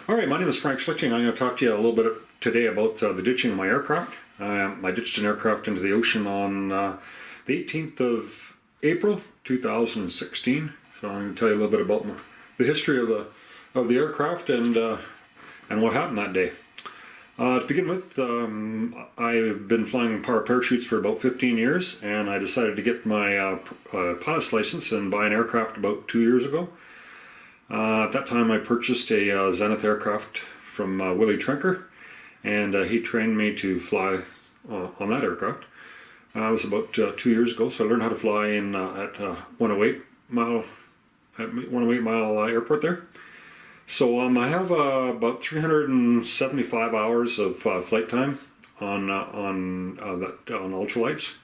All right, my name is Frank Schlichting. I'm going to talk to you a little bit today about the ditching of my aircraft. I ditched an aircraft into the ocean on the 18th of April 2016. So I'm going to tell you a little bit about the history of the aircraft and what happened that day. To begin with, I've been flying power parachutes for about 15 years, and I decided to get my pilot's license and buy an aircraft about 2 years ago. At that time I purchased a Zenith aircraft from Willie Trinker, and he trained me to fly on that aircraft. It was about 2 years ago, so I learned how to fly in at 108 Mile Airport there. So I have about 375 hours of flight time on ultralights.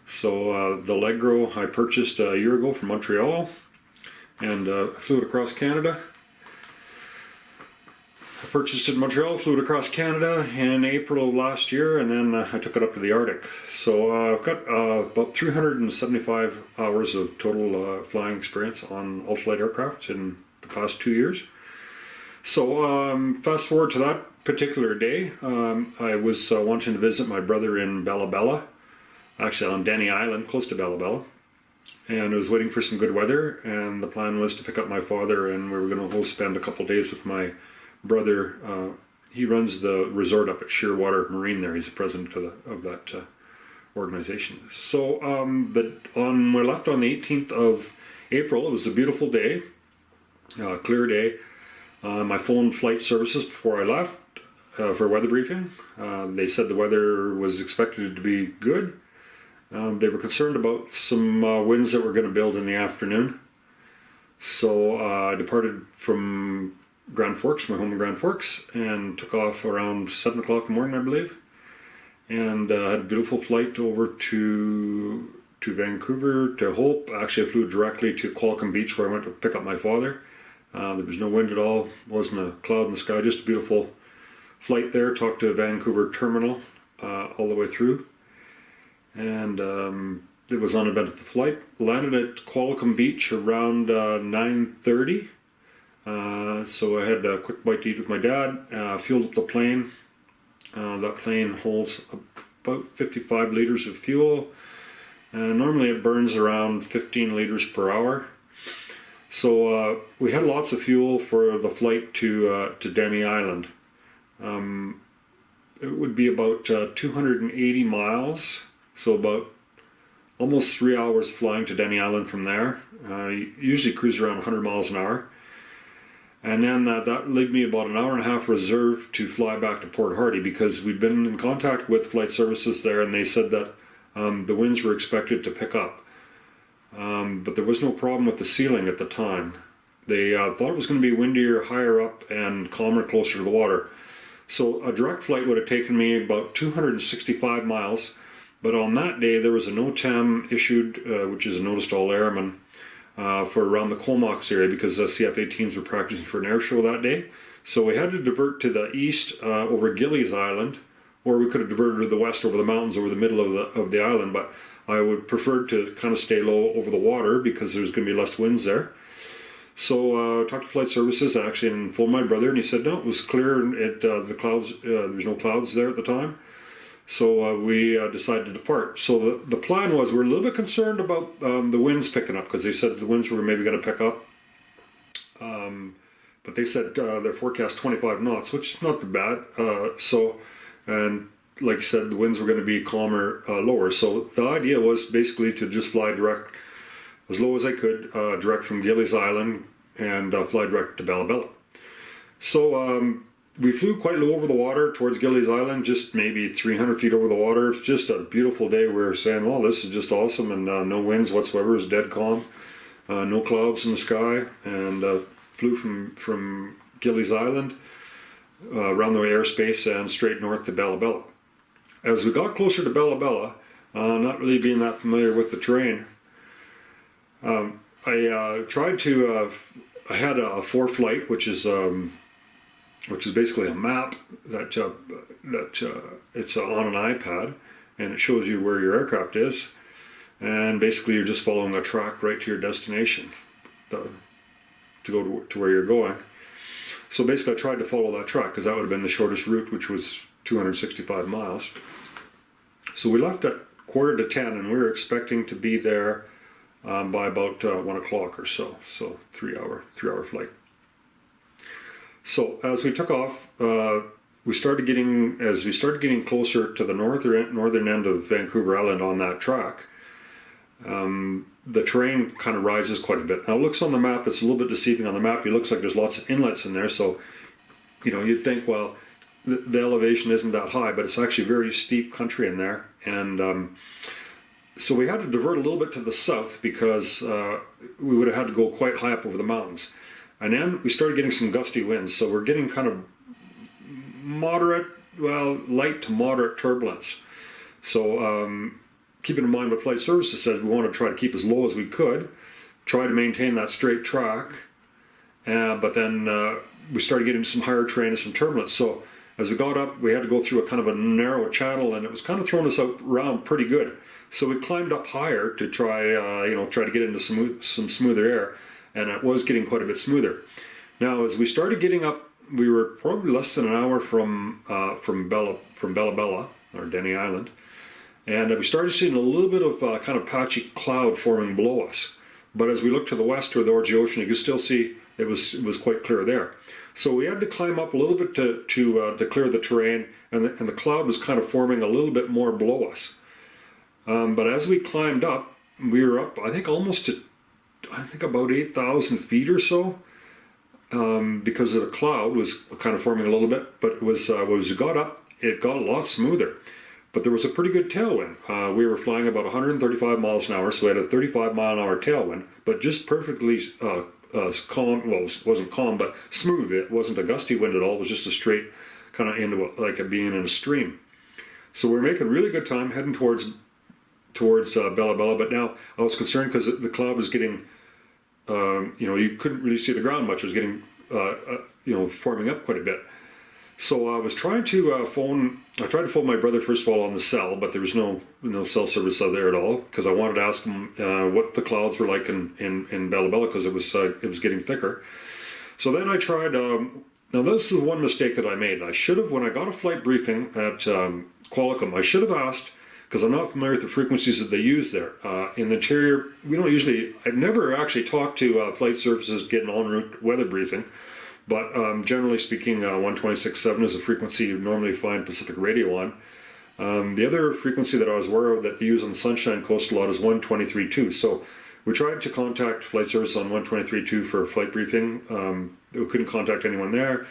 So the Allegro I purchased a year ago from Montreal, and flew it across Canada. I purchased it in Montreal, flew it across Canada in April of last year, and then I took it up to the Arctic. So I've got about 375 hours of total flying experience on ultralight aircraft in the past 2 years. So fast forward to that particular day, I was wanting to visit my brother in Bella Bella, actually on Denny Island, close to Bella Bella. And I was waiting for some good weather, and the plan was to pick up my father, and we were going to go spend a couple of days with my brother. He runs the resort up at Shearwater Marine there. He's the president of that organization. So we left on the 18th of April. It was a beautiful day, clear day. I phoned flight services before I left for a weather briefing. They said the weather was expected to be good. They were concerned about some winds that were going to build in the afternoon. So I departed from Grand Forks, my home in Grand Forks, and took off around 7 o'clock in the morning, I believe. And had a beautiful flight over to Vancouver, to Hope. Actually, I flew directly to Qualicum Beach, where I went to pick up my father. There was no wind at all, wasn't a cloud in the sky, just a beautiful flight there. Talked to Vancouver Terminal all the way through. And it was an uneventful flight. Landed at Qualicum Beach around 9:30. So I had a quick bite to eat with my dad. Fueled up the plane. That plane holds about 55 liters of fuel. Normally it burns around 15 liters per hour. So we had lots of fuel for the flight to Denny Island. It would be about 280 miles. So about almost 3 hours flying to Denny Island from there. Usually cruise around 100 miles an hour. And then that led me about an hour and a half reserve to fly back to Port Hardy, because we'd been in contact with flight services there, and they said that the winds were expected to pick up. But there was no problem with the ceiling at the time. They thought it was going to be windier higher up and calmer closer to the water. So a direct flight would have taken me about 265 miles. But on that day, there was a NOTAM issued, which is a notice to all airmen, for around the Comox area, because the CF-18s were practicing for an air show that day. So we had to divert to the east over Gillies Island, or we could have diverted to the west over the mountains over the middle of the island. But I would prefer to kind of stay low over the water, because there's going to be less winds there. So I talked to flight services actually and phoned my brother, and he said no, it was clear. The clouds, there was no clouds there at the time. So we decided to depart. So the plan was, we're a little bit concerned about the winds picking up, because they said the winds were maybe going to pick up. But they said their forecast 25 knots, which is not too bad. And like I said, the winds were going to be calmer, lower. So the idea was basically to just fly direct, as low as I could, direct from Gillies Island, and fly direct to Bella Bella. So we flew quite low over the water towards Gillies Island, just maybe 300 feet over the water. It's just a beautiful day. We were saying, well, this is just awesome, and no winds whatsoever. It was dead calm, no clouds in the sky, and flew from Gillies Island around the airspace and straight north to Bella Bella. As we got closer to Bella Bella, not really being that familiar with the terrain, I tried to. I had a ForeFlight, which is basically a map that it's on an iPad, and it shows you where your aircraft is, and basically you're just following a track right to your destination to go to where you're going. So basically I tried to follow that track because that would have been the shortest route, which was 265 miles. So we left at 9:45 and we were expecting to be there by about 1 o'clock or so. So 3 hour flight. So as we took off, as we started getting closer to the northern end of Vancouver Island on that track, the terrain kind of rises quite a bit. Now it looks on the map, it's a little bit deceiving on the map. It looks like there's lots of inlets in there, so you'd think, well, the elevation isn't that high, but it's actually very steep country in there. And so we had to divert a little bit to the south because we would have had to go quite high up over the mountains. And then we started getting some gusty winds, so we're getting kind of light to moderate turbulence. So keeping in mind what Flight Services says, we want to try to keep as low as we could, try to maintain that straight track, but then we started getting some higher terrain and some turbulence. So as we got up, we had to go through a kind of a narrow channel, and it was kind of throwing us around pretty good. So we climbed up higher to try to get into some smoother air, and it was getting quite a bit smoother. Now, as we started getting up, we were probably less than an hour from Bella Bella, or Denny Island, and we started seeing a little bit of kind of patchy cloud forming below us. But as we looked to the west towards the ocean, you could still see it was quite clear there. So we had to climb up a little bit to clear the terrain, and the cloud was kind of forming a little bit more below us. But as we climbed up, we were up, I think, almost to, about 8,000 feet or so, because of the cloud was kind of forming a little bit. But it was, as we got up, it got a lot smoother. But there was a pretty good tailwind. We were flying about 135 miles an hour, so we had a 35-mile-an-hour tailwind, but just perfectly calm. Well, it wasn't calm, but smooth. It wasn't a gusty wind at all. It was just a straight kind of into like it being in a stream. So we were making really good time heading towards Bella Bella. But now I was concerned because the cloud was getting, you couldn't really see the ground much. It was getting, forming up quite a bit. So I was trying to phone my brother first of all on the cell, but there was no cell service out there at all, because I wanted to ask him what the clouds were like in Bella Bella, because it was getting thicker. So then I tried. Now this is one mistake that I made. I should have, when I got a flight briefing at Qualicum, I should have asked, because I'm not familiar with the frequencies that they use there. In the interior, I've never actually talked to Flight Services to get an en route weather briefing. But generally speaking, 126.7 is a frequency you normally find Pacific Radio on. The other frequency that I was aware of that they use on the Sunshine Coast a lot is 123.2. So we tried to contact Flight Service on 123.2 for a flight briefing. We couldn't contact anyone there.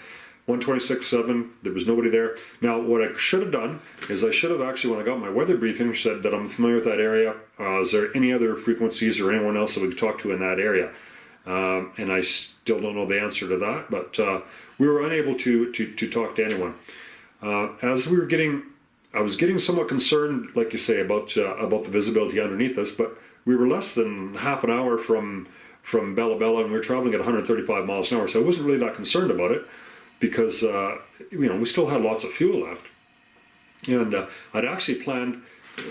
126.7, there was nobody there. Now, what I should have done is I should have actually, when I got my weather briefing, said that I'm familiar with that area. Is there any other frequencies or anyone else that we could talk to in that area? And I still don't know the answer to that, but we were unable to talk to anyone. As we were I was getting somewhat concerned, like you say, about the visibility underneath us, but we were less than half an hour from Bella Bella, and we were traveling at 135 miles an hour, so I wasn't really that concerned about it, because we still had lots of fuel left. And I'd actually planned,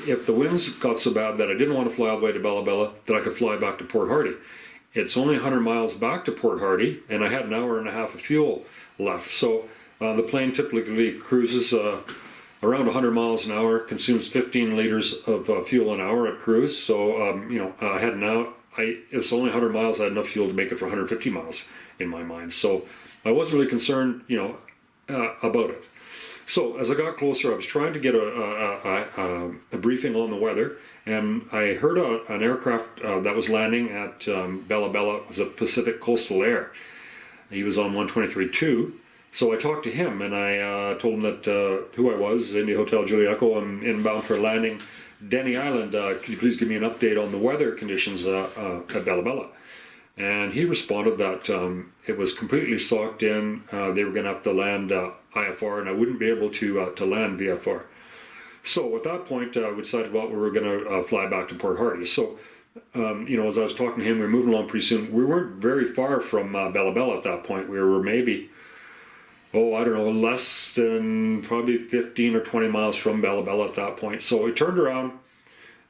if the winds got so bad that I didn't want to fly all the way to Bella Bella, that I could fly back to Port Hardy. It's only 100 miles back to Port Hardy, and I had an hour and a half of fuel left. So the plane typically cruises around 100 miles an hour, consumes 15 liters of fuel an hour at cruise. So I had it was only 100 miles. I had enough fuel to make it for 150 miles in my mind. So I wasn't really concerned, about it. So as I got closer, I was trying to get a briefing on the weather, and I heard an aircraft that was landing at Bella Bella. It was a Pacific Coastal Air. He was on 123.2. So I talked to him, and I told him that who I was, India Hotel Juliet Echo. I'm inbound for landing Denny Island. Could you please give me an update on the weather conditions at Bella Bella? And he responded that it was completely socked in. They were going to have to land IFR, and I wouldn't be able to land VFR. So at that point, we decided, we were going to fly back to Port Hardy. So, as I was talking to him, we were moving along pretty soon. We weren't very far from Bella Bella at that point. We were maybe, less than probably 15 or 20 miles from Bella Bella at that point. So we turned around,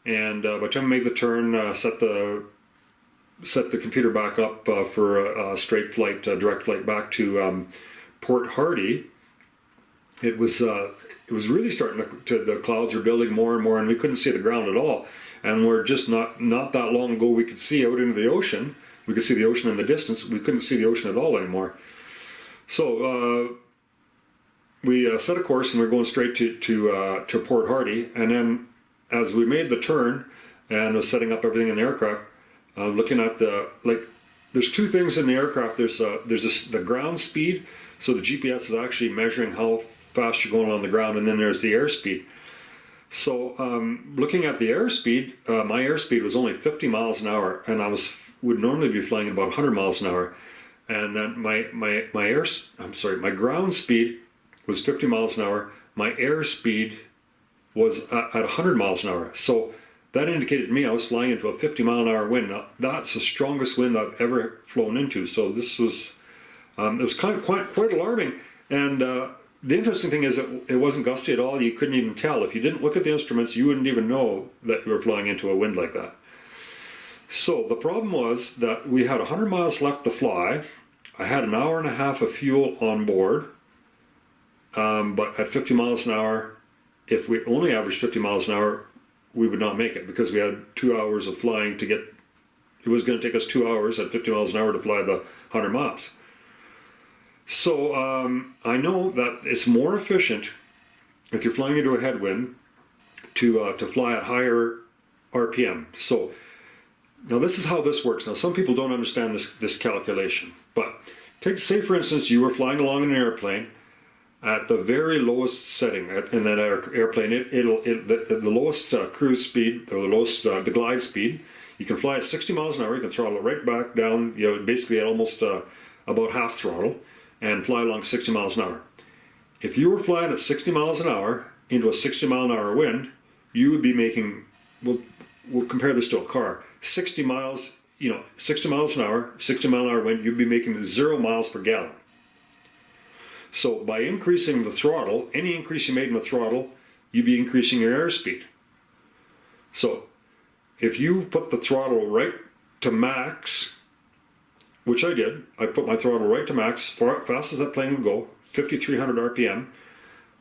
and by the time we made the turn, set the set the computer back up for a straight flight, direct flight back to Port Hardy, it was really starting to the clouds were building more and more, and we couldn't see the ground at all. And we're just not that long ago we could see out into the ocean. We could see the ocean in the distance. We couldn't see the ocean at all anymore. So we set a course, and we're going straight to Port Hardy. And then as we made the turn and was setting up everything in the aircraft, looking at there's two things in the aircraft. There's the ground speed, so the GPS is actually measuring how fast you're going on the ground, and then there's the airspeed. So looking at the airspeed, my airspeed was only 50 miles an hour, and I would normally be flying at about 100 miles an hour. And then my ground speed was 50 miles an hour. My airspeed was at 100 miles an hour. So that indicated to me I was flying into a 50 mile an hour wind. Now, that's the strongest wind I've ever flown into. So this was, it was quite alarming. And the interesting thing is it wasn't gusty at all. You couldn't even tell. If you didn't look at the instruments, you wouldn't even know that you were flying into a wind like that. So the problem was that we had 100 miles left to fly. I had an hour and a half of fuel on board. But at 50 miles an hour, if we only averaged 50 miles an hour, we would not make it, because we had 2 hours of flying to get. It was going to take us 2 hours at 50 miles an hour to fly the 100 miles. So I know that it's more efficient if you're flying into a headwind to fly at higher RPM. So now this is how this works. Now some people don't understand this calculation, but say for instance you were flying along in an airplane at the very lowest setting in that airplane. The lowest cruise speed, or the lowest the glide speed, you can fly at 60 miles an hour. You can throttle it right back down, basically at almost about half throttle, and fly along 60 miles an hour. If you were flying at 60 miles an hour into a 60 mile an hour wind, you would be making, we'll compare this to a car, 60 miles, 60 miles an hour, 60 mile an hour wind, you'd be making 0 miles per gallon. So by increasing the throttle, any increase you made in the throttle, you'd be increasing your airspeed. So if you put the throttle right to max, which I did, I put my throttle right to max, fast as that plane would go, 5,300 RPM,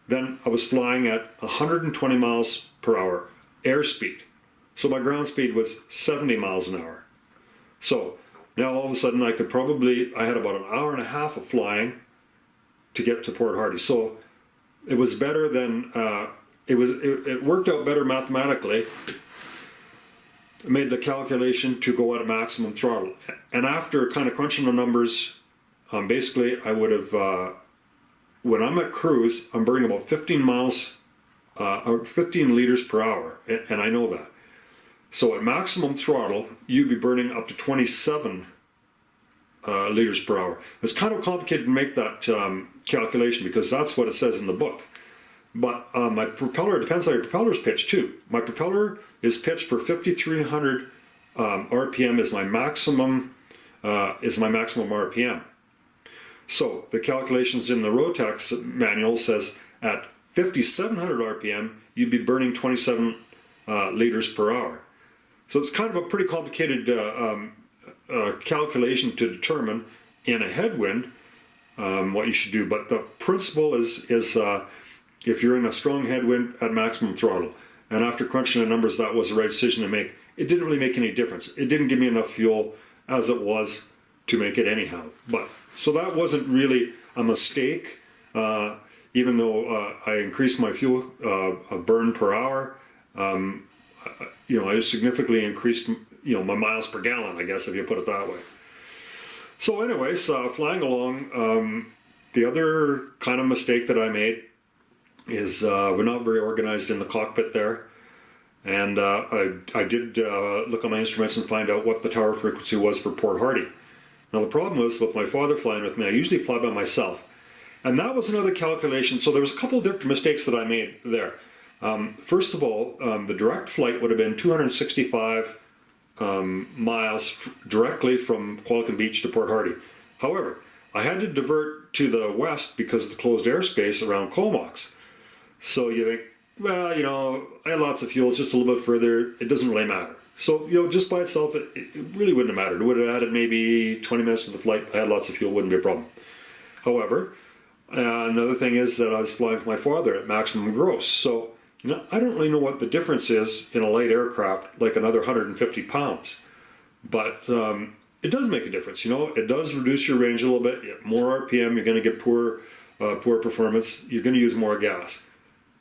then I was flying at 120 miles per hour airspeed. So my ground speed was 70 miles an hour. So now all of a sudden I had about an hour and a half of flying to get to Port Hardy. So it was better than, it worked out better mathematically. I made the calculation to go at a maximum throttle. And after kind of crunching the numbers, basically I would have, when I'm at cruise, I'm burning about 15 miles, or 15 liters per hour, and I know that. So at maximum throttle, you'd be burning up to 27 liters per hour. It's kind of complicated to make that calculation, because that's what it says in the book. But my propeller, depends how your propeller is pitched too. My propeller is pitched for 5,300 RPM is my maximum RPM. So the calculations in the Rotax manual says at 5,700 RPM you'd be burning 27 liters per hour. So it's kind of a pretty complicated calculation to determine in a headwind what you should do. But the principle is if you're in a strong headwind at maximum throttle, and after crunching the numbers, that was the right decision to make. It didn't really make any difference. It didn't give me enough fuel as it was to make it anyhow. But so that wasn't really a mistake, even though I increased my fuel burn per hour. I significantly increased my miles per gallon, I guess, if you put it that way. So anyways, flying along, the other kind of mistake that I made is we're not very organized in the cockpit there. And I did look on my instruments and find out what the tower frequency was for Port Hardy. Now the problem was, with my father flying with me, I usually fly by myself. And that was another calculation. So there was a couple of different mistakes that I made there. First of all, the direct flight would have been 265 miles directly from Qualicum Beach to Port Hardy. However, I had to divert to the west because of the closed airspace around Comox. So you think, well, I had lots of fuel, it's just a little bit further, it doesn't really matter. So, just by itself, it really wouldn't have mattered. It would have added maybe 20 minutes to the flight. I had lots of fuel, wouldn't be a problem. However, another thing is that I was flying with my father at maximum gross. So, I don't really know what the difference is in a light aircraft, like another 150 pounds. But it does make a difference. It does reduce your range a little bit. You have more RPM, you're going to get poor performance. You're going to use more gas.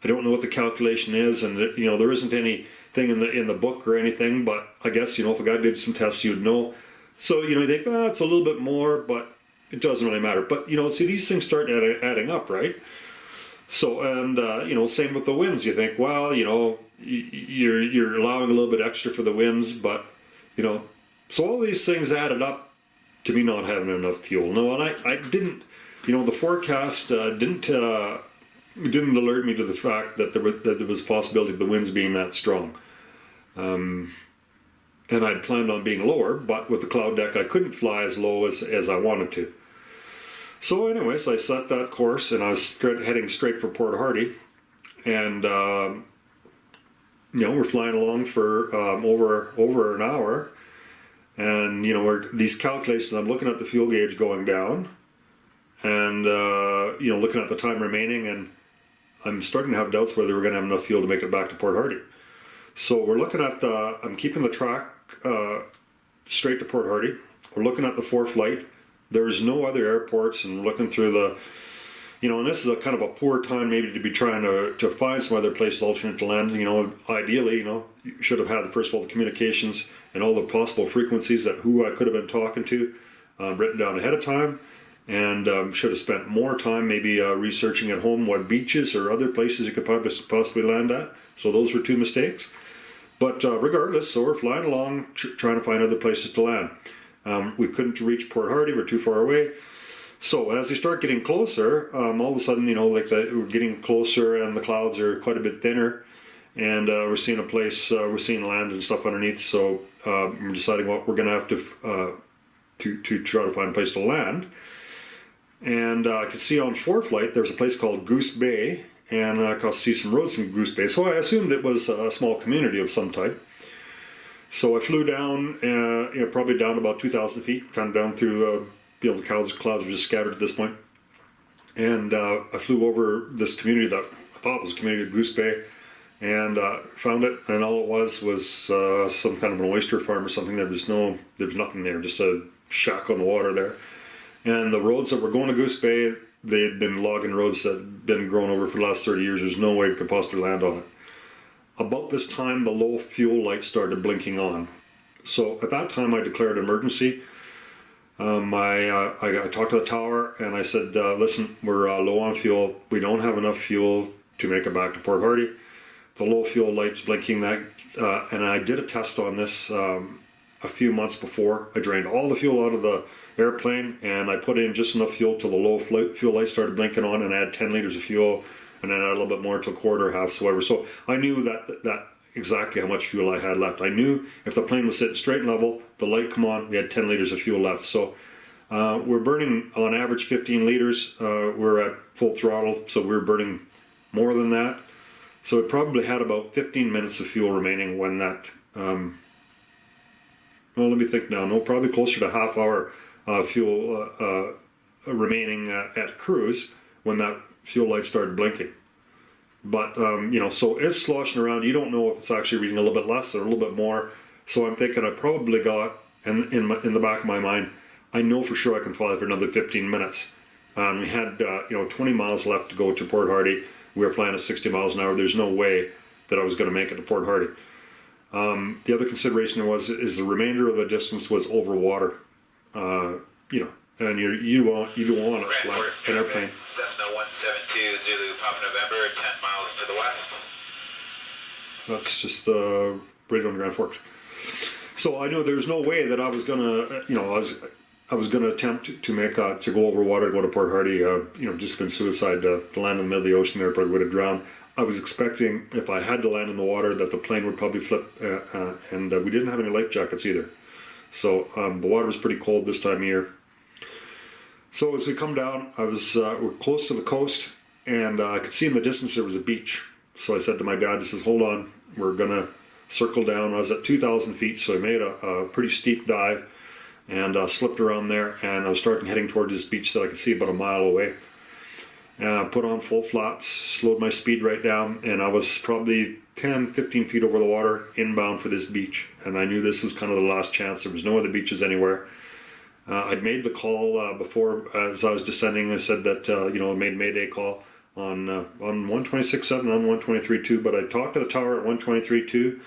I don't know what the calculation is, and there isn't anything in the book or anything. But I guess if a guy did some tests, you'd know. So you think, it's a little bit more, but it doesn't really matter. But see, these things start adding up, right? So and same with the winds. You think, well, you're allowing a little bit extra for the winds, but so all these things added up to me not having enough fuel. No, and I didn't. The forecast didn't alert me to the fact that there was a possibility of the winds being that strong. And I'd planned on being lower, but with the cloud deck, I couldn't fly as low as I wanted to. So anyways, I set that course, and I was heading straight for Port Hardy. And, we're flying along for over an hour. And, these calculations, I'm looking at the fuel gauge going down. And, looking at the time remaining, and I'm starting to have doubts whether we're going to have enough fuel to make it back to Port Hardy. So we're looking at I'm keeping the track straight to Port Hardy. We're looking at the 4th flight. There's no other airports, and looking through and this is a kind of a poor time maybe to be trying to find some other places alternate to land. Ideally, you should have had, first of all, the communications and all the possible frequencies that who I could have been talking to written down ahead of time. And should have spent more time maybe researching at home what beaches or other places you could possibly land at. So those were 2 mistakes. But regardless, so we're flying along trying to find other places to land. We couldn't reach Port Hardy, we're too far away. So as they start getting closer, all of a sudden, we're getting closer and the clouds are quite a bit thinner. And we're seeing a place, we're seeing land and stuff underneath. So we're deciding what we're going to have to try to find a place to land. And I could see on 4th flight, there's a place called Goose Bay, and I could see some roads from Goose Bay. So I assumed it was a small community of some type. So I flew down, probably down about 2,000 feet, kind of down through, the clouds were just scattered at this point. And I flew over this community that I thought was a community of Goose Bay, and found it, and all it was some kind of an oyster farm or something. There was nothing there, just a shack on the water there. And the roads that were going to Goose Bay, they had been logging roads that had been grown over for the last 30 years. There's no way we could possibly land on it. About this time, the low fuel light started blinking on. So at that time, I declared emergency. I talked to the tower, and I said, listen, we're low on fuel. We don't have enough fuel to make it back to Port Hardy. The low fuel light's blinking, and I did a test on this a few months before. I drained all the fuel out of the airplane, and I put in just enough fuel till the low fuel light started blinking on, and I had 10 liters of fuel, and then I had a little bit more till quarter, half, so whatever. So I knew that exactly how much fuel I had left. I knew if the plane was sitting straight and level, the light come on, we had 10 liters of fuel left. So we're burning on average 15 liters. We're at full throttle, so we're burning more than that. So it probably had about 15 minutes of fuel remaining when that, well, let me think now. No, probably closer to half hour fuel remaining at cruise when that fuel light started blinking. But, so it's sloshing around. You don't know if it's actually reading a little bit less or a little bit more. So I'm thinking I probably got, and in the back of my mind, I know for sure I can fly for another 15 minutes. We had, 20 miles left to go to Port Hardy. We were flying at 60 miles an hour. There's no way that I was going to make it to Port Hardy. The other consideration is the remainder of the distance was over water. And you don't want to like an airplane. Cessna 172 Zulu Papa November, 10 miles to the west. That's just right on the Grand Forks. So I knew there was no way that I was gonna, I was gonna attempt to make to go over water to go to Port Hardy. Just been suicide to land in the middle of the ocean there, probably would have drowned. I was expecting if I had to land in the water that the plane would probably flip, and we didn't have any life jackets either. So the water was pretty cold this time of year. So as we come down, we're close to the coast, and I could see in the distance there was a beach. So I said to my dad, he says, hold on, we're gonna circled down. I was at 2,000 feet, so I made a pretty steep dive and slipped around there, and I was starting heading towards this beach that I could see about a mile away. Put on full flaps, slowed my speed right down, and I was probably 10, 15 feet over the water inbound for this beach. And I knew this was kind of the last chance. There was no other beaches anywhere. I'd made the call before as I was descending. I said that, I made a Mayday call on 126.7, on 123.2, but I talked to the tower at 123.2,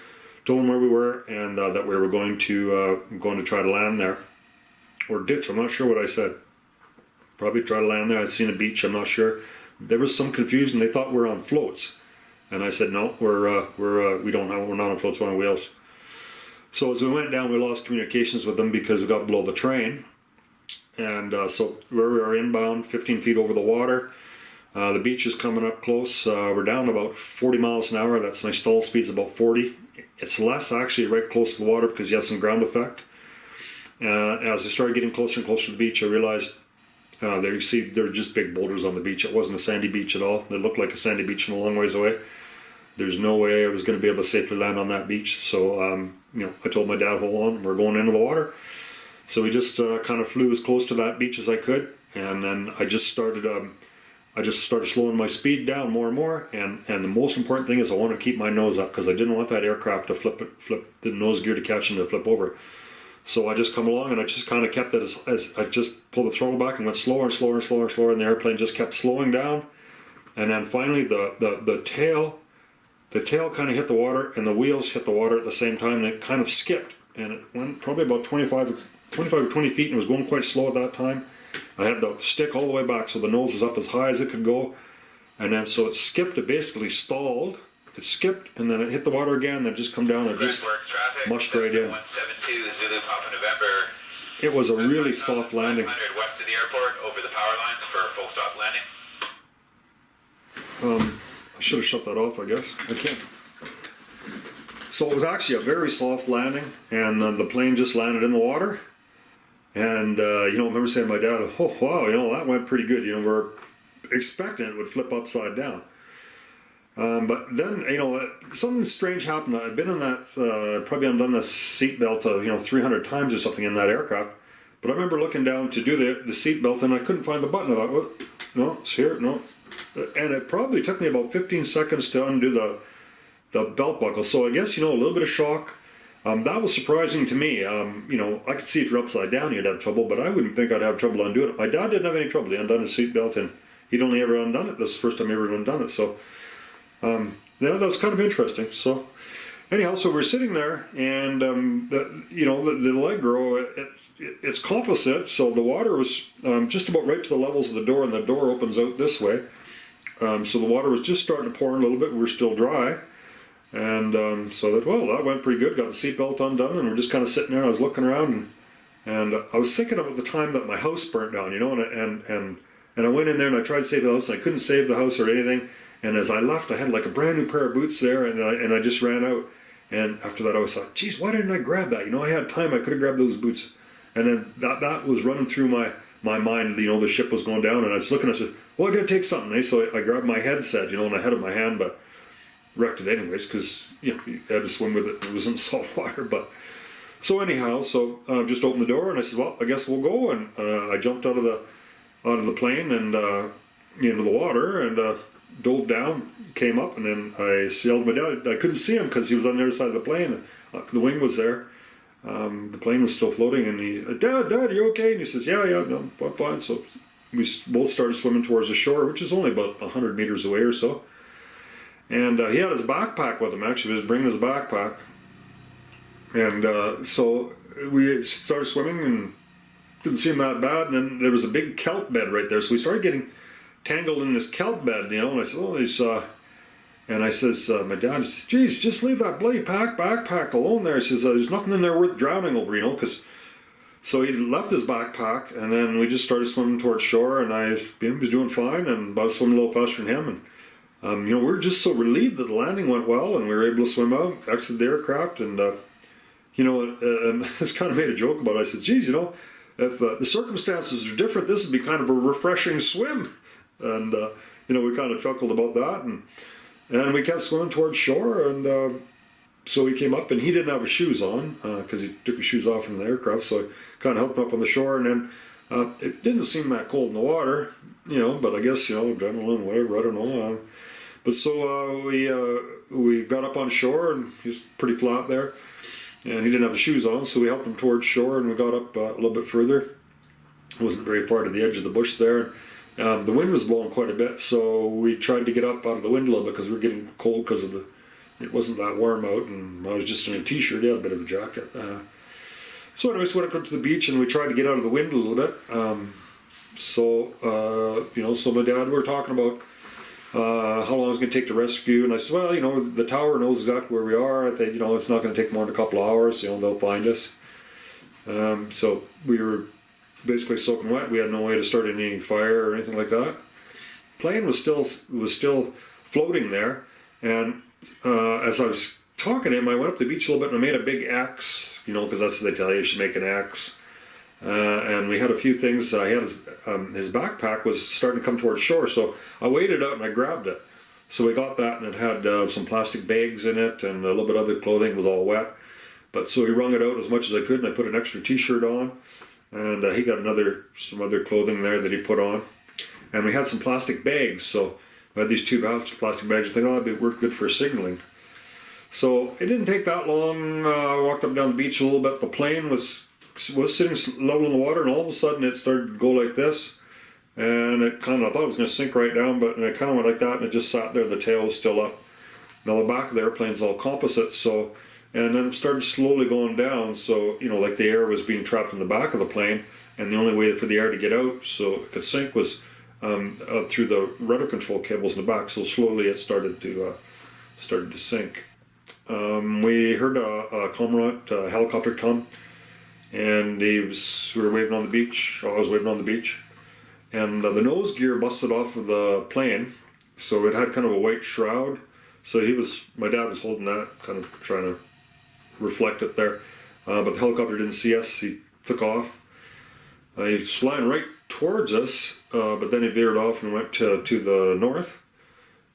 told them where we were, and that we were going to try to land there. Or ditch, I'm not sure what I said. Probably try to land there. I'd seen a beach, I'm not sure. There was some confusion. They thought we were on floats. And I said, no, we're not on floats, we're on wheels. So as we went down, we lost communications with them because we got below the train. And so where we are inbound, 15 feet over the water, the beach is coming up close. We're down about 40 miles an hour. That's my stall speed's about 40. It's less actually right close to the water because you have some ground effect. As I started getting closer and closer to the beach, I realized there were just big boulders on the beach. It wasn't a sandy beach at all. It looked like a sandy beach from a long ways away. There's no way I was going to be able to safely land on that beach. So, I told my dad, hold on, we're going into the water. So we just kind of flew as close to that beach as I could. And then I just started slowing my speed down more and more. And the most important thing is I wanted to keep my nose up because I didn't want that aircraft to flip the nose gear to catch and to flip over. So I just come along and I just kind of kept it as I just pulled the throttle back and went slower and slower and slower and slower, and the airplane just kept slowing down. And then finally the tail kind of hit the water and the wheels hit the water at the same time, and it kind of skipped. And it went probably about 25 or 20 feet and it was going quite slow at that time. I had the stick all the way back so the nose was up as high as it could go. And then so it skipped, it basically stalled. It skipped and then it hit the water again, then just come down and just mushed right in. 172 Zulu Papa November. It was a really soft landing. 500 west of the airport over the power lines for a full stop landing. I should have shut that off, I guess. I can't. So it was actually a very soft landing, and the plane just landed in the water. And I remember saying to my dad, "Oh wow, that went pretty good." We're expecting it would flip upside down. But then, something strange happened. I've been in that, probably undone the seatbelt 300 times or something in that aircraft. But I remember looking down to do the seatbelt and I couldn't find the button. I thought, well, no, it's here, no. And it probably took me about 15 seconds to undo the belt buckle. So I guess, a little bit of shock. That was surprising to me. I could see if you're upside down, you'd have trouble, but I wouldn't think I'd have trouble undoing it. My dad didn't have any trouble. He undone his seatbelt and he'd only ever undone it. This is the first time he ever undone it. So, that's kind of interesting. So, anyhow, so we're sitting there, and the leg grow, it's composite, so the water was just about right to the levels of the door, and the door opens out this way. So the water was just starting to pour in a little bit. We were still dry, and that went pretty good. Got the seatbelt undone, and we're just kind of sitting there. And I was looking around, and I was thinking about the time that my house burnt down, and I went in there and I tried to save the house, and I couldn't save the house or anything. And as I left, I had like a brand new pair of boots there, and I just ran out. And after that, I was like, geez, why didn't I grab that? I had time, I could have grabbed those boots. And then that was running through my mind, the ship was going down, and I was looking, I said, well, I gotta take something. So I grabbed my headset, and I had it in my hand, but wrecked it anyways, because, you had to swim with it. It was in salt water, but. So anyhow, just opened the door, and I said, well, I guess we'll go. And I jumped out of the plane and into the water, and dove down, came up, and then I yelled at my dad. I couldn't see him because he was on the other side of the plane. The wing was there. The plane was still floating, and he, Dad, are you okay? And he says, yeah, no, I'm fine. So we both started swimming towards the shore, which is only about 100 meters away or so. And he had his backpack with him, actually. He was bringing his backpack. And so we started swimming, and didn't seem that bad. And then there was a big kelp bed right there. So we started getting tangled in this kelp bed, and I said, oh, and I says, my dad says, geez, just leave that bloody backpack alone there. He says, there's nothing in there worth drowning over, because, so he left his backpack, and then we just started swimming towards shore, and he was doing fine, and I was swimming a little faster than him, and, we were just so relieved that the landing went well, and we were able to swim out, exit the aircraft, and, and it's kind of made a joke about it. I said, geez, if the circumstances are different, this would be kind of a refreshing swim. And, we kind of chuckled about that, and we kept swimming towards shore, and So he came up and he didn't have his shoes on because he took his shoes off in the aircraft. So I kind of helped him up on the shore, and then it didn't seem that cold in the water, but I guess adrenaline, whatever, I don't know. But so we got up on shore, and he was pretty flat there, and he didn't have his shoes on. So we helped him towards shore, and we got up a little bit further. It wasn't very far to the edge of the bush there. The wind was blowing quite a bit, so we tried to get up out of the wind a little bit because we were getting cold because it wasn't that warm out, and I was just in a t-shirt. He had a bit of a jacket. So anyways, we went up to the beach and we tried to get out of the wind a little bit. So my dad, we were talking about how long it's going to take to rescue, and I said, well, the tower knows exactly where we are. I think, it's not going to take more than a couple of hours. They'll find us. So we were basically soaking wet. We had no way to start any fire or anything like that. Plane was still floating there, and as I was talking to him, I went up the beach a little bit and I made a big X, because that's what they tell you should make an X. And we had a few things. He had his backpack was starting to come towards shore, so I waded out and I grabbed it. So we got that, and it had some plastic bags in it and a little bit of other clothing. It was all wet, but so he wrung it out as much as I could, and I put an extra t-shirt on, and he got some other clothing there that he put on, and we had some plastic bags. So I had these two plastic bags. I think, that'd work good for signaling. So it didn't take that long. I walked up and down the beach a little bit. The plane was sitting level in the water, and all of a sudden it started to go like this, and I thought it was going to sink right down, but it kind of went like that, and it just sat there. The tail was still up. Now the back of the airplane's all composite, and then it started slowly going down. So like the air was being trapped in the back of the plane, and the only way for the air to get out so it could sink was through the rudder control cables in the back. So slowly it started to sink. We heard a cormorant helicopter come, and we were waving on the beach. I was waving on the beach, and the nose gear busted off of the plane, so it had kind of a white shroud. So my dad was holding that, kind of trying to reflect it there, but the helicopter didn't see us. He took off. He was flying right towards us, but then he veered off and went to the north,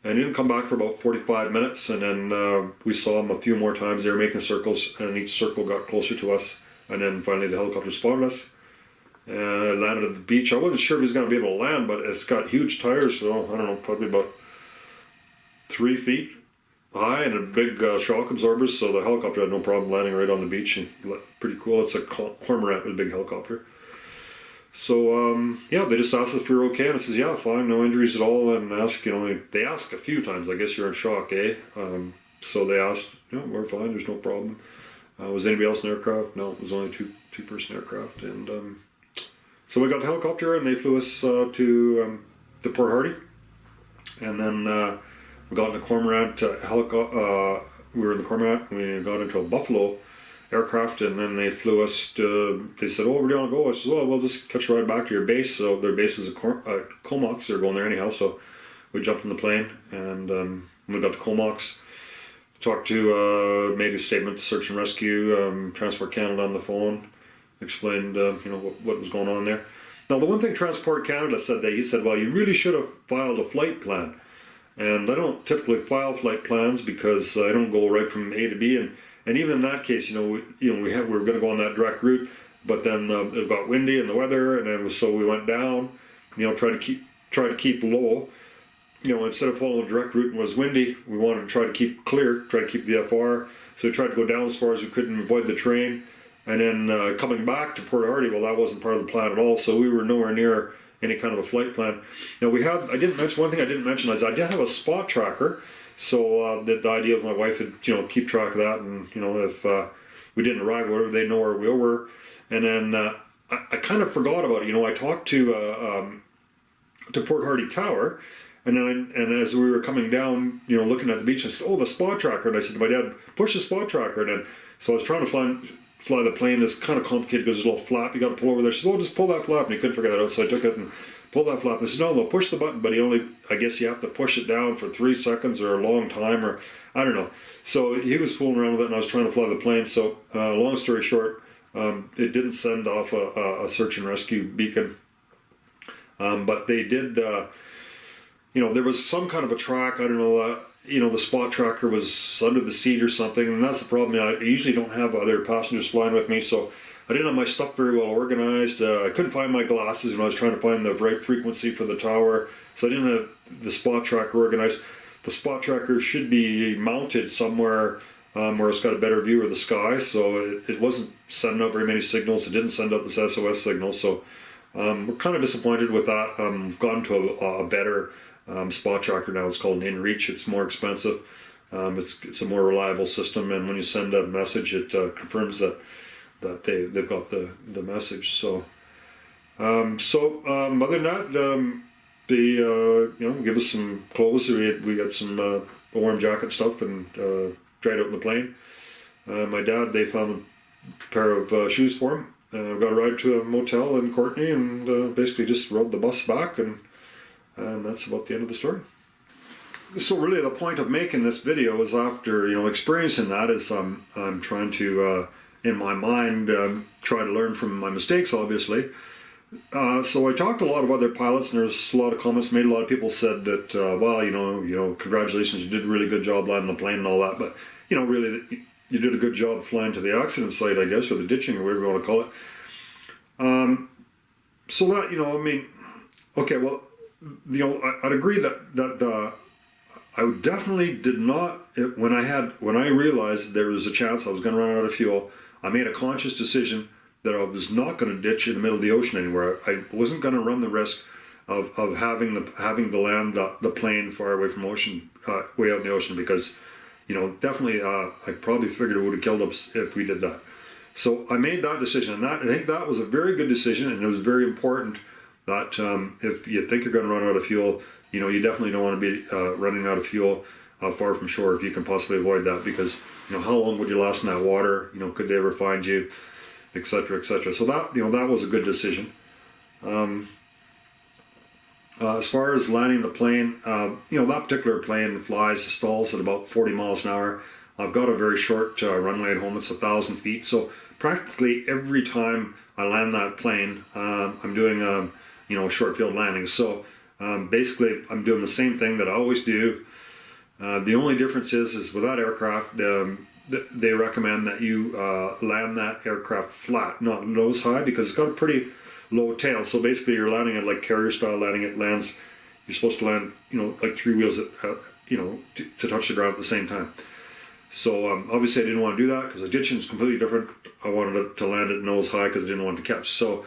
and he didn't come back for about 45 minutes, and then we saw him a few more times. They were making circles, and each circle got closer to us, and then finally the helicopter spotted us and landed at the beach. I wasn't sure if he was going to be able to land, but it's got huge tires, so I don't know, probably about 3 feet high, and a big shock absorbers, so the helicopter had no problem landing right on the beach, and pretty cool. It's a cormorant with a big helicopter. So they just asked us if we were okay, and I says, yeah, fine, no injuries at all, and they asked a few times, I guess you're in shock, eh? So they asked, we're fine, there's no problem. Was anybody else in the aircraft? No, it was only two-person aircraft, and so we got the helicopter, and they flew us to Port Hardy, and then we got in a cormorant we were in the cormorant, and we got into a Buffalo aircraft, and then they flew us to, they said, where do you want to go? I said, well, we'll just catch a ride back to your base. So their base is Comox. They're going there anyhow, so we jumped in the plane, and we got to Comox, talked to, made a statement to Search and Rescue, Transport Canada on the phone, explained what was going on there. Now the one thing Transport Canada said, he said, well, you really should have filed a flight plan. And I don't typically file flight plans because I don't go right from A to B, and even in that case, we were going to go on that direct route, but then it got windy and the weather, and so we went down. Try to keep low. Instead of following a direct route and it was windy, we wanted to try to keep clear, try to keep VFR. So we tried to go down as far as we could and avoid the terrain. And then coming back to Port Hardy, well, that wasn't part of the plan at all. So we were nowhere near any kind of a flight plan. Now one thing I didn't mention is I did have a spot tracker. So the idea of my wife would, keep track of that, and if we didn't arrive, whatever, they know where we were. And then I kind of forgot about it. I talked to Port Hardy Tower, and as we were coming down, looking at the beach, I said, "Oh, the spot tracker." And I said to my dad, "Push the spot tracker." And then so I was trying to fly the plane. It's kind of complicated because there's a little flap you got to pull over there. She said, "Oh, just pull that flap," and he couldn't figure that out. So I took it and pulled that flap. And I said, "No, push the button," but I guess you have to push it down for 3 seconds or a long time, or I don't know. So he was fooling around with it, and I was trying to fly the plane. So long story short, it didn't send off a search and rescue beacon, but they did. There was some kind of a track. I don't know. the spot tracker was under the seat or something, and that's the problem. I usually don't have other passengers flying with me, so I didn't have my stuff very well organized. I couldn't find my glasses when I was trying to find the right frequency for the tower, so I didn't have the spot tracker organized. The spot tracker should be mounted somewhere where it's got a better view of the sky, so it wasn't sending out very many signals. It didn't send out this SOS signal, so we're kind of disappointed with that. We've gone to a better spot tracker now. It's called an InReach. It's more expensive. It's a more reliable system, and when you send a message, it confirms that they've got the message. So other than that, they give us some clothes. We had some warm jacket stuff and dried out in the plane. My dad, they found a pair of shoes for him. Got a ride to a motel in Courtenay, and basically just rode the bus back, and that's about the end of the story. So really the point of making this video is after experiencing that is I'm trying to in my mind try to learn from my mistakes, obviously. So I talked to a lot of other pilots, and there's a lot of comments made. A lot of people said that well, congratulations, you did a really good job landing the plane and all that, but really you did a good job flying to the accident site, I guess, or the ditching, or whatever you want to call it. So that okay, well, I'd agree that I definitely did not, when I realized there was a chance I was going to run out of fuel, I made a conscious decision that I was not going to ditch in the middle of the ocean anywhere. I wasn't going to run the risk of having to land the plane far away from ocean, way out in the ocean, because definitely I probably figured it would have killed us if we did that. So I made that decision, and I think that was a very good decision, and it was very important that if you think you're going to run out of fuel, you definitely don't want to be running out of fuel far from shore if you can possibly avoid that, because how long would you last in that water? Could they ever find you, etc., etc. So that that was a good decision. As far as landing the plane, that particular plane stalls at about 40 miles an hour. I've got a very short runway at home. It's 1,000 feet. So practically every time I land that plane, I'm doing a short field landing. So basically I'm doing the same thing that I always do. The only difference is with that aircraft, they recommend that you land that aircraft flat, not nose high, because it's got a pretty low tail. So basically you're landing it like carrier style landing. It lands, you're supposed to land like three wheels to touch the ground at the same time. So obviously I didn't want to do that, because the ditching is completely different. I wanted to land it nose high because I didn't want to catch. So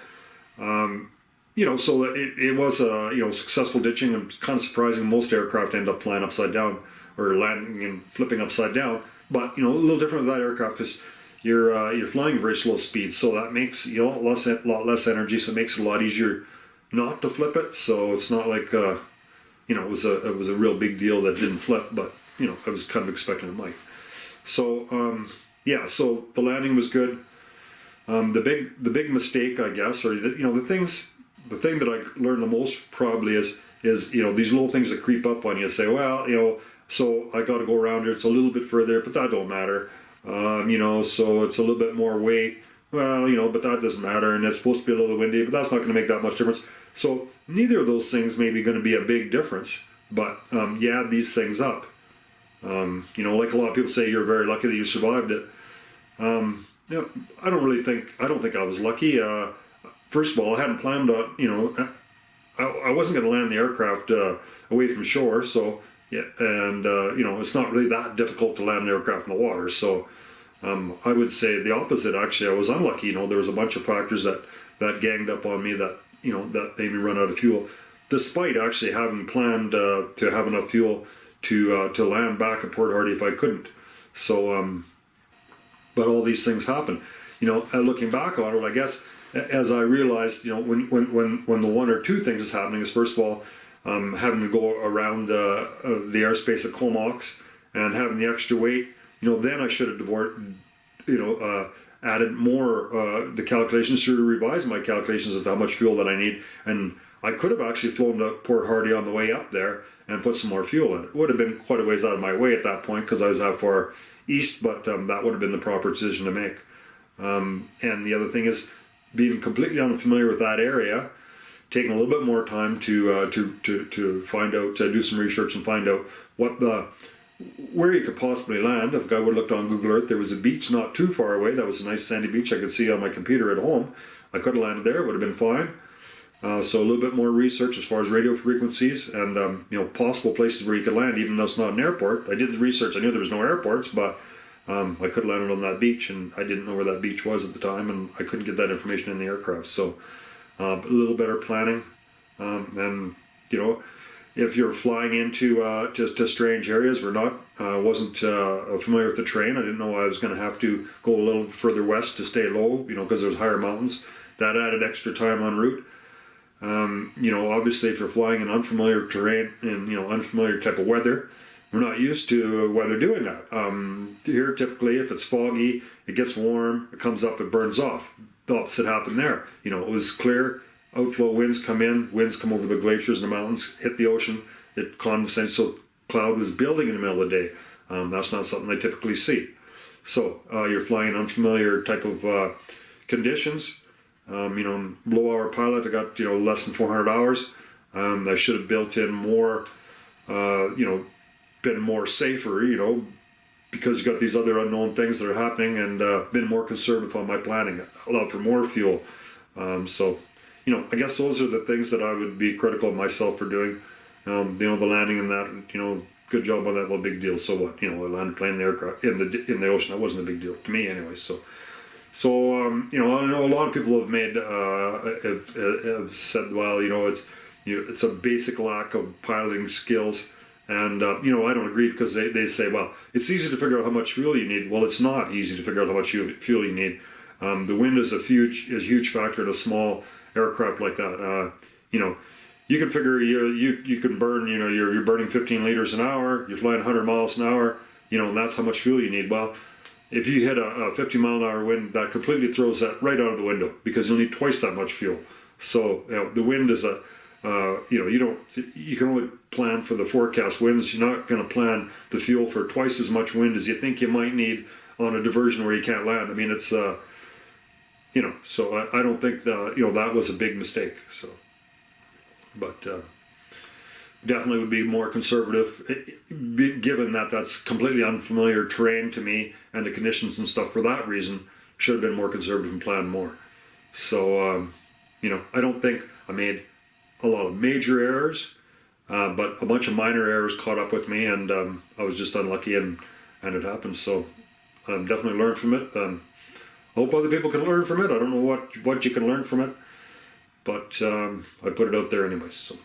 so it was a successful ditching. And it's kind of surprising, most aircraft end up flying upside down or landing and flipping upside down, but a little different with that aircraft, because you're flying at very slow speeds, so that makes a lot less energy, so it makes it a lot easier not to flip it. So it's not like it was a real big deal that it didn't flip, but I was kind of expecting it might. So so the landing was good. The big mistake, I guess, or the thing that I learned the most probably is these little things that creep up on you. Say, well, so I got to go around here. It's a little bit further, but that don't matter. So it's a little bit more weight. Well, but that doesn't matter, and it's supposed to be a little windy, but that's not going to make that much difference. So neither of those things may be going to be a big difference, but you add these things up. Like a lot of people say, you're very lucky that you survived it. I don't think I was lucky. First of all, I hadn't planned on, I wasn't going to land the aircraft away from shore, so yeah, and it's not really that difficult to land an aircraft in the water. So I would say the opposite. Actually, I was unlucky. There was a bunch of factors that ganged up on me that that made me run out of fuel, despite actually having planned to have enough fuel to land back at Port Hardy if I couldn't. So, but all these things happen. Looking back on it, I guess as I realized, when the one or two things is happening is, first of all, having to go around the airspace at Comox and having the extra weight, then I should have added more the calculations, should have revised my calculations as to how much fuel that I need, and I could have actually flown to Port Hardy on the way up there and put some more fuel in. It would have been quite a ways out of my way at that point because I was that far east, but that would have been the proper decision to make. And the other thing is being completely unfamiliar with that area, taking a little bit more time to find out, to do some research and find out what the where you could possibly land. If I would have looked on Google Earth, there was a beach not too far away. That was a nice sandy beach I could see on my computer at home. I could have landed there, it would have been fine. So a little bit more research as far as radio frequencies and possible places where you could land, even though it's not an airport. I did the research. I knew there was no airports, but I could have landed on that beach, and I didn't know where that beach was at the time, and I couldn't get that information in the aircraft. So a little better planning, and if you're flying into to strange areas, wasn't familiar with the terrain. I didn't know I was going to have to go a little further west to stay low, because there's higher mountains. That added extra time en route. Obviously, if you're flying in unfamiliar terrain and unfamiliar type of weather, we're not used to weather doing that. Here, typically, if it's foggy, it gets warm, it comes up, it burns off. The opposite happened there. It was clear. Outflow winds come in, winds come over the glaciers and the mountains, hit the ocean, it condensates, so cloud was building in the middle of the day. That's not something I typically see. So you're flying unfamiliar type of conditions. Low hour pilot, I got less than 400 hours. I should have built in more, been more safer, because you got these other unknown things that are happening, and been more conservative on my planning, allowed for more fuel. I guess those are the things that I would be critical of myself for doing. The landing and that, good job on that, well, big deal. So what? I landed plane in the aircraft in the ocean. That wasn't a big deal to me anyway. So I know a lot of people have made have said, well, it's a basic lack of piloting skills. And, I don't agree, because they say, well, it's easy to figure out how much fuel you need. Well, it's not easy to figure out how much fuel you need. The wind is a huge factor in a small aircraft like that. You can figure you can burn, you're burning 15 liters an hour, you're flying 100 miles an hour, and that's how much fuel you need. Well, if you hit a 50 mile an hour wind, that completely throws that right out of the window, because you'll need twice that much fuel. So, the wind is you can only plan for the forecast winds. You're not going to plan the fuel for twice as much wind as you think you might need on a diversion where you can't land. I mean, it's, so I don't think that was a big mistake. So, but definitely would be more conservative, given that that's completely unfamiliar terrain to me, and the conditions and stuff. For that reason, should have been more conservative and planned more. So, I don't think I made a lot of major errors, but a bunch of minor errors caught up with me, and I was just unlucky, and it happened. So definitely learned from it. I hope other people can learn from it. I don't know what you can learn from it, but I put it out there anyways. So.